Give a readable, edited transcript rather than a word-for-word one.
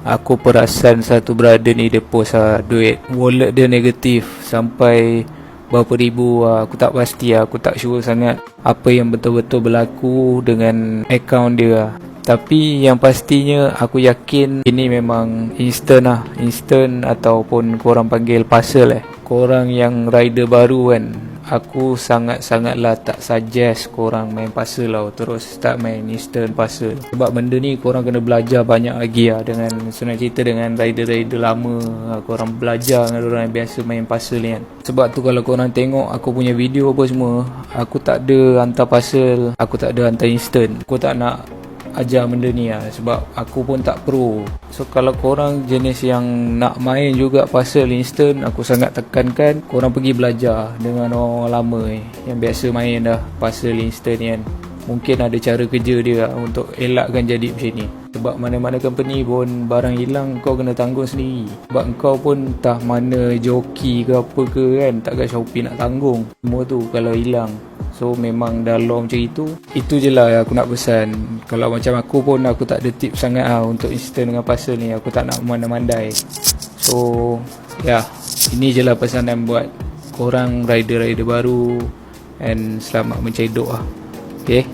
Aku perasan satu brother ni dia post duit wallet dia negatif sampai berapa ribu. Aku tak pasti, aku tak sure sangat apa yang betul-betul berlaku dengan akaun dia. Tapi yang pastinya aku yakin ini memang instant ataupun korang panggil puzzle. Korang yang rider baru kan, aku sangat-sangatlah tak suggest korang main puzzle tau. Terus start main instant puzzle. Sebab benda ni korang kena belajar banyak lagi dengan senang cerita dengan rider-rider lama. Korang belajar dengan orang yang biasa main puzzle ni kan. Sebab tu kalau korang tengok aku punya video apa semua, aku tak ada hantar puzzle, aku tak ada hantar instant. Aku tak nak ajar benda ni sebab aku pun tak pro. So kalau korang jenis yang nak main juga puzzle instant, aku sangat tekankan korang pergi belajar dengan orang lama yang biasa main dah puzzle instant ni kan. Mungkin ada cara kerja dia untuk elakkan jadi macam ni. Sebab mana-mana company pun barang hilang kau kena tanggung sendiri. Sebab kau pun entah mana joki ke apa ke kan, takkan Shopee nak tanggung semua tu kalau hilang. So memang dah law macam itu je lah aku nak pesan. Kalau macam aku pun aku tak ada tips sangat untuk instant dengan puzzle ni. Aku tak nak mandai-mandai. So ini je lah pesanan buat korang rider-rider baru. And selamat mencari doa. Okay.